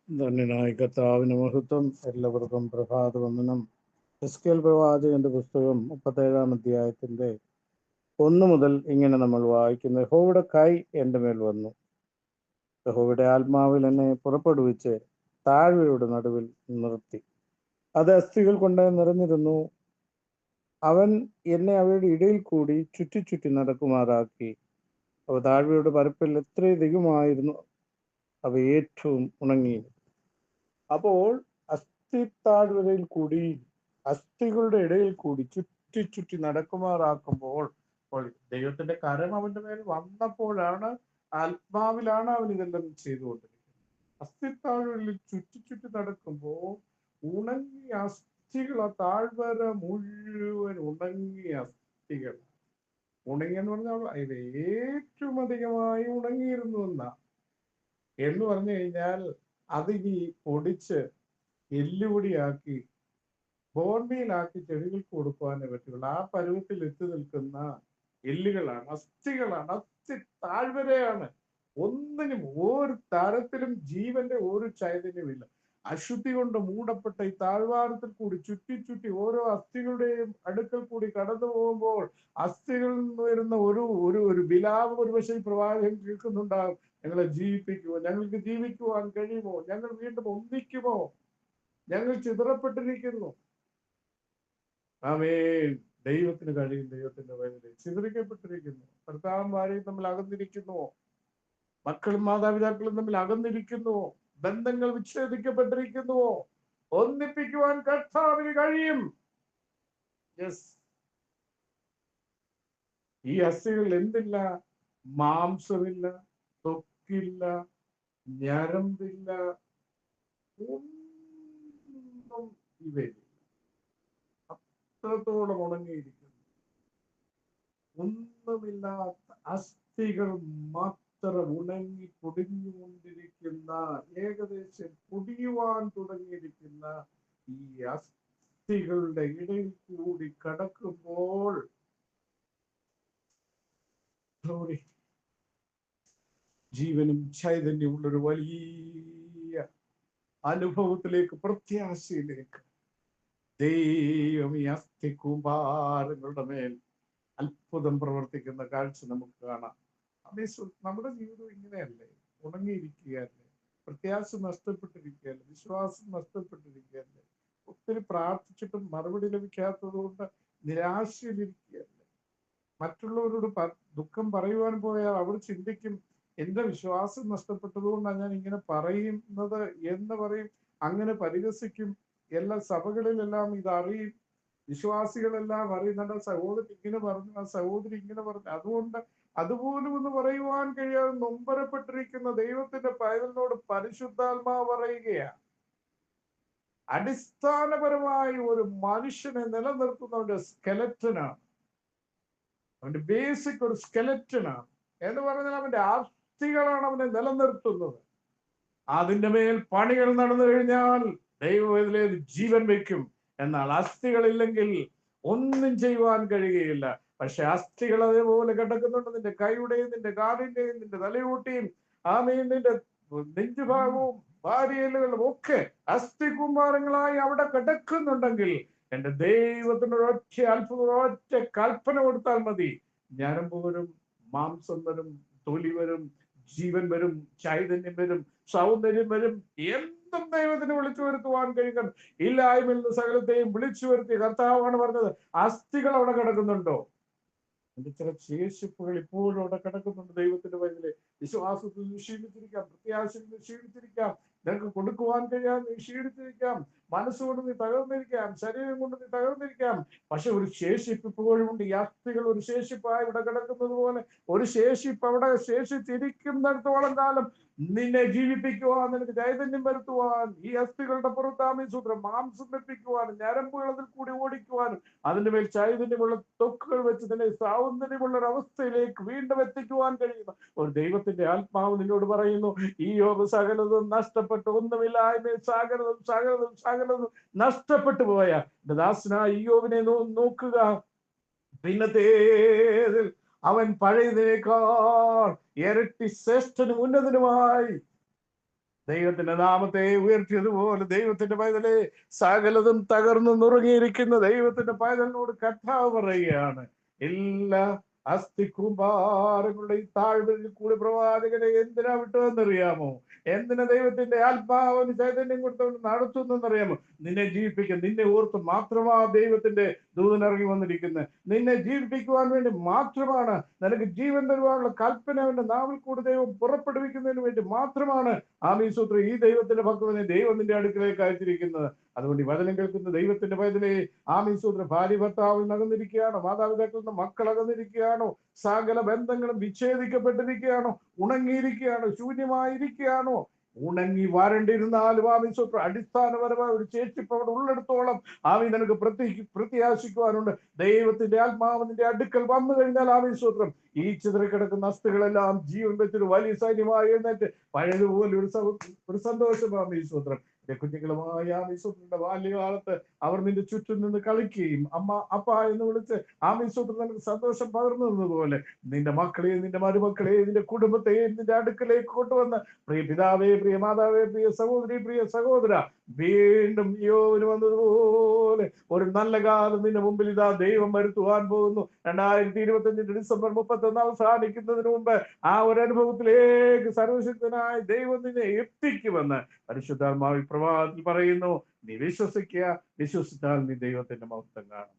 ധന്യനായ കർത്താവിന് മഹത്വം. എല്ലാവർക്കും പ്രഭാത വന്ദനം. എസ്കേൽ പ്രവാചകന്റെ പുസ്തകം 37 അധ്യായത്തിന്റെ 1 മുതൽ ഇങ്ങനെ നമ്മൾ വായിക്കുന്നു. യഹോവയുടെ കൈ എൻ്റെ മേൽ വന്നു, യഹോവയുടെ ആത്മാവിൽ എന്നെ പുറപ്പെടുവിച്ച് താഴ്വരയുടെ നടുവിൽ നിർത്തി. അത് അസ്ഥികൾ കൊണ്ട് നിറഞ്ഞിരുന്നു. അവൻ എന്നെ അവയുടെ ഇടയിൽ കൂടി ചുറ്റി ചുറ്റി നടക്കുമാറാക്കി. അവ താഴ്വരയുടെ പരപ്പിൽ എത്രയധികമായിരുന്നു, അവ ഏറ്റവും ഉണങ്ങി. അപ്പോൾ അസ്ഥി താഴ്വരയിൽ കൂടി, അസ്ഥികളുടെ ഇടയിൽ കൂടി ചുറ്റി ചുറ്റി നടക്കുമാറാക്കുമ്പോൾ, ദൈവത്തിന്റെ കരം അവന്റെ മേൽ വന്നപ്പോഴാണ്, ആത്മാവിലാണ് അവൻ ഇതെല്ലാം ചെയ്തുകൊണ്ടിരിക്കുന്നത്. അസ്ഥി താഴ്വരയിൽ ചുറ്റി ചുറ്റി നടക്കുമ്പോൾ ഉണങ്ങിയ അസ്ഥികൾ, ആ താഴ്വര മുഴുവൻ ഉണങ്ങിയ അസ്ഥികൾ. ഉണങ്ങിയെന്ന് പറഞ്ഞാൽ ഇത് ഏറ്റവും അധികമായി ഉണങ്ങിയിരുന്നു എന്ന് പറഞ്ഞു കഴിഞ്ഞാൽ അതിനി പൊടിച്ച് എല്ലുപൊടിയാക്കി ബോൺമീലാക്കി ചെടികൾക്ക് കൊടുക്കുവാനേ പറ്റുള്ളൂ. ആ പരുവത്തിൽ എത്തി നിൽക്കുന്ന എല്ലുകളാണ്, അസ്ഥികളാണ്, അസ്ഥി താഴ്വരയാണ്. ഒന്നിനും ഒരു തരത്തിലും ജീവന്റെ ഒരു ചൈതന്യമില്ല. അശുദ്ധി കൊണ്ട് മൂടപ്പെട്ട ഈ താഴ്വാരത്തിൽ കൂടി ചുറ്റി ചുറ്റി ഓരോ അസ്ഥികളുടെയും അടുക്കൽ കൂടി കടന്നു പോകുമ്പോൾ അസ്ഥികളിൽ നിന്ന് വരുന്ന ഒരു വിലാപം ഒരുപക്ഷെ ഈ പ്രവാചകൻ കേൾക്കുന്നുണ്ടാകും. ഞങ്ങളെ ജീവിപ്പിക്കുമോ? ഞങ്ങൾക്ക് ജീവിക്കുവാൻ കഴിയുമോ? ഞങ്ങൾ വീണ്ടും ഒന്നിക്കുമോ? ഞങ്ങൾ ചിതറപ്പെട്ടിരിക്കുന്നു. ആമേൻ. ദൈവത്തിന് കഴിയും. ദൈവത്തിന്റെ വഴിയിൽ ചിതറിക്കപ്പെട്ടിരിക്കുന്നു. ഭർത്താവും ഭാര്യയും തമ്മിൽ അകന്നിരിക്കുന്നുവോ? മക്കളും മാതാപിതാക്കളും തമ്മിൽ അകന്നിരിക്കുന്നുവോ? ബന്ധങ്ങൾ വിച്ഛേദിക്കപ്പെട്ടിരിക്കുന്നുവോ? ഒന്നിപ്പിക്കുവാൻ കർത്താവിന് കഴിയും. യെസ്. ഈ അസ്ഥികൾ എന്തില്ല? മാംസമില്ല, തൊക്കില്ല, ഞരമ്പില്ല, ഒന്നും ഇവയില്ല. അത്രത്തോളം ഉണങ്ങിയിരിക്കുന്നു. ഒന്നുമില്ലാത്ത അസ്ഥികൾ മാത്രം ഉണങ്ങി പൊടിഞ്ഞുകൊണ്ടിരിക്കുന്ന, ഏകദേശം പൊടിയുവാൻ തുടങ്ങിയിരിക്കുന്ന ഈ അസ്ഥികളുടെ ഇടയിൽ കൂടി കടക്കുമ്പോൾ ജീവനും ചൈതന്യമുള്ളൊരു വലിയ അനുഭവത്തിലേക്ക്, പ്രത്യാശയിലേക്ക് ദൈവം ഈ അസ്ഥി കൂമ്പാരങ്ങളുടെ മേൽ അത്ഭുതം പ്രവർത്തിക്കുന്ന കാഴ്ച നമുക്ക് കാണാം. അതേ നമ്മുടെ ജീവിതം ഇങ്ങനെയല്ലേ? ഉണങ്ങിയിരിക്കുകയല്ലേ? പ്രത്യാശ നഷ്ടപ്പെട്ടിരിക്കുകയല്ലേ? വിശ്വാസം നഷ്ടപ്പെട്ടിരിക്കുകയല്ലേ? ഒത്തിരി പ്രാർത്ഥിച്ചിട്ടും മറുപടി ലഭിക്കാത്തത് കൊണ്ട് നിരാശയിലിരിക്കുകയല്ലേ? മറ്റുള്ളവരോട് ദുഃഖം പറയുവാൻ പോയാൽ അവർ ചിന്തിക്കും, എന്റെ വിശ്വാസം നഷ്ടപ്പെട്ടതുകൊണ്ടാണ് ഞാൻ ഇങ്ങനെ പറയുന്നത് എന്ന് പറയും. അങ്ങനെ പരിഹസിക്കും. എല്ലാ സഭകളിലെല്ലാം ഇത് അറിയും. വിശ്വാസികളെല്ലാം അറിയുന്നുണ്ട്. സഹോദരൻ ഇങ്ങനെ പറഞ്ഞു, ആ സഹോദരി ഇങ്ങനെ പറഞ്ഞു. അതുകൊണ്ട് അതുപോലും ഒന്ന് പറയുവാൻ കഴിയാതെ നൊമ്പരപ്പെട്ടിരിക്കുന്ന ദൈവത്തിന്റെ പൈതലിനോട് പരിശുദ്ധാത്മാവ് പറയുകയാണ്, അടിസ്ഥാനപരമായി ഒരു മനുഷ്യനെ നിലനിർത്തുന്നവന്റെ സ്കെലറ്റനാണ്, അവന്റെ ബേസിക് ഒരു സ്കെലറ്റനാണ് എന്ന് പറഞ്ഞാൽ അവന്റെ അസ്ഥികളാണ് അവനെ നിലനിർത്തുന്നത്. അതിന്റെ മേൽ പണികൾ നടന്നു കഴിഞ്ഞാൽ ദൈവം ഇതിലെ ജീവൻ വയ്ക്കും. എന്നാൽ അസ്ഥികളില്ലെങ്കിൽ ഒന്നും ചെയ്യുവാൻ കഴിയുകയില്ല. പക്ഷെ അസ്ഥികൾ അതേപോലെ കിടക്കുന്നുണ്ട്. നിന്റെ കൈയുടെയും നിന്റെ കാലിന്റെയും നിന്റെ തലയൂട്ടിയും നിന്റെ നെഞ്ചുഭാഗവും ഭാര്യയിലുകളും ഒക്കെ അസ്ഥി കുമ്പാരങ്ങളായി അവിടെ കിടക്കുന്നുണ്ടെങ്കിൽ എന്റെ ദൈവത്തിന് ഒരൊറ്റ അത്ഭുതം, ഒറ്റ കൽപ്പന കൊടുത്താൽ മതി. ഞരമ്പ് വരും, മാംസം വരും, തൊലി വരും, ജീവൻ വരും, ചൈതന്യം വരും, സൗന്ദര്യം വരും. എന്തും ദൈവത്തിന് വിളിച്ചു വരുത്തുവാൻ കഴിയുക. ഇല്ലായ്മയിൽ നിന്ന് സകലത്തെയും വിളിച്ചു വരുത്തിയ കർത്താവാണ് പറഞ്ഞത്. അസ്ഥികൾ അവിടെ കിടക്കുന്നുണ്ടോ? അതിന്റെ ചില ശേഷിപ്പുകൾ ഇപ്പോഴും അവിടെ കിടക്കുന്നുണ്ട്. ദൈവത്തിന്റെ വഴിയില് വിശ്വാസത്തിൽ ക്ഷീണിച്ചിരിക്കാം, പ്രത്യാശയിൽ ക്ഷീണിച്ചിരിക്കാം, നിനക്ക് കൊടുക്കുവാൻ കഴിയാതെ നീ ക്ഷീണിച്ചിരിക്കാം, മനസ്സുകൊണ്ട് നീ തകർന്നിരിക്കാം, ശരീരം കൊണ്ട് നീ തകർന്നിരിക്കാം. പക്ഷെ ഒരു ശേഷിപ്പ് ഇപ്പോഴും ഉണ്ട്. ഈ അസ്ഥികൾ ഒരു ശേഷിപ്പായി ഇവിടെ കിടക്കുന്നത് പോലെ ഒരു ശേഷിപ്പ് അവിടെ ശേഷിച്ചിരിക്കുന്നിടത്തോളം കാലം നിന്നെ ജീവിപ്പിക്കുവാൻ, നിനക്ക് ചൈതന്യം വരുത്തുവാൻ, ഈ അസ്ഥികളുടെ പുറത്താമി സൂത്രം മാംസം വെപ്പിക്കുവാനും ഞരമ്പുകൾ അതിൽ കൂടി ഓടിക്കുവാനും അതിന്റെ മേൽ ചൈതന്യമുള്ള തൊക്കുകൾ വെച്ച് തന്നെ സൗന്ദര്യമുള്ള ഒരു അവസ്ഥയിലേക്ക് വീണ്ടും എത്തിക്കുവാൻ കഴിയുന്ന ഒരു ദൈവത്തിന്റെ ആത്മാവ് നിന്നോട് പറയുന്നു, ഈ യോഗ സകലതും നഷ്ടപ്പെട്ടു, ഒന്നുമില്ലായ്മ സകലതും സകലതും സകലതും നഷ്ടപ്പെട്ടു പോയ ദാസനായ യോബിനെ നോക്കുക. പിന്നത്തേതിൽ അവൻ പഴയതിനേക്കാൾ ഇരട്ടി ശ്രേഷ്ഠനും ഉന്നതനുമായി ദൈവത്തിന്റെ നാമത്തെ ഉയർത്തിയതുപോലെ ദൈവത്തിന്റെ പൈതലെ സകലതും തകർന്നു നുറുങ്ങിയിരിക്കുന്ന ദൈവത്തിന്റെ പൈതലിനോട് കർത്താവ് പറയുകയാണ്, എല്ലാ അസ്ഥികൂമ്പാരങ്ങളുടെ ഈ താഴ്വരയിൽ കൂടി പ്രവാചകനെ എന്തിനാ വിട്ടതെന്നറിയാമോ? എന്തിനാ ദൈവത്തിന്റെ ആത്മാവിന് ചൈതന്യം കൊടുത്തുകൊണ്ട് നടത്തുന്നറിയാമോ? നിന്നെ ജീവിപ്പിക്കും. നിന്നെ ഓർത്ത് മാത്രമാ ദൈവത്തിന്റെ ദൂതൻ ഇറങ്ങി വന്നിരിക്കുന്നത്. നിന്നെ ജീവിപ്പിക്കുവാൻ വേണ്ടി മാത്രമാണ്. നിനക്ക് ജീവൻ തരുവാനുള്ള കൽപ്പന അവന്റെ നാവിൽ കൂടി ദൈവം പുറപ്പെടുവിക്കുന്നതിന് വേണ്ടി മാത്രമാണ് ആമീസൂത്രം ഈ ദൈവത്തിന്റെ ഭക്തനെ ദൈവം നിന്റെ അടുക്കലേക്ക് അയച്ചിരിക്കുന്നത്. അതുകൊണ്ട് ഈ വചനം കേൾക്കുന്ന ദൈവത്തിന്റെ പൈതലെ ആമീസൂത്രം ഭാര്യ ഭർത്താവിൽ അകന്നിരിക്കുകയാണോ? മാതാപിതാക്കളിൽ നിന്ന് മക്കൾ അകന്നിരിക്കുകയാണോ? സകല ബന്ധങ്ങളും വിച്ഛേദിക്കപ്പെട്ടിരിക്കുകയാണോ? ഉണങ്ങിയിരിക്കുകയാണോ? ശൂന്യമായിരിക്കുകയാണോ? ഉണങ്ങി വരണ്ടിരുന്നാലും ആമീസൂത്രം അടിസ്ഥാനപരമായ ഒരു ശേഷിപ്പ് അവിടെ ഉള്ളിടത്തോളം നിനക്ക് പ്രത്യാശിക്കുവാനുണ്ട്. ദൈവത്തിന്റെ ആത്മാവ് നിന്റെ അടുക്കൽ വന്നു കഴിഞ്ഞാൽ ആമീസൂത്രം ഈ ചിതറിക്കിടക്കുന്ന അസ്ഥികളെല്ലാം ജീവൻ വെച്ചൊരു വലിയ സൈന്യമായി എഴുന്നേറ്റ് പഴയതുപോലെ ഒരു സന്തോഷം ആമീസൂത്രം. കുഞ്ഞുങ്ങളുമായ ആമീസൂത്രന്റെ ബാല്യകാലത്ത് അവർ നിന്റെ ചുറ്റും നിന്ന് കളിക്കുകയും അമ്മ അപ്പ എന്ന് വിളിച്ച് ആമീസൂത്രം നിനക്ക് സന്തോഷം പകർന്നു നിന്നതുപോലെ നിന്റെ മക്കളെയും നിന്റെ മരുമക്കളെയും നിന്റെ കുടുംബത്തെയും നിന്റെ അടുക്കലേക്ക് കൊണ്ടുവന്ന് പ്രിയ പിതാവേ, പ്രിയ മാതാവേ, പ്രിയ സഹോദരി, പ്രിയ സഹോദര, വീണ്ടും യോവിന് വന്നതുപോലെ ഒരു നല്ല കാലം നിന്റെ മുമ്പിൽ ഇതാ ദൈവം വരുത്തുവാൻ പോകുന്നു. 2025 ഡിസംബർ 31 അവസാനിക്കുന്നതിന് മുമ്പ് ആ ഒരു അനുഭവത്തിലേക്ക് സർവശക്തനായ ദൈവം നിന്നെ എത്തിക്കുമെന്ന് പരിശുദ്ധാത്മാവ് പ്രവാചകൻ പറയുന്നു. നീ വിശ്വസിക്കുക. വിശ്വസിച്ചാൽ നീ ദൈവത്തിന്റെ മഹത്വം കാണും.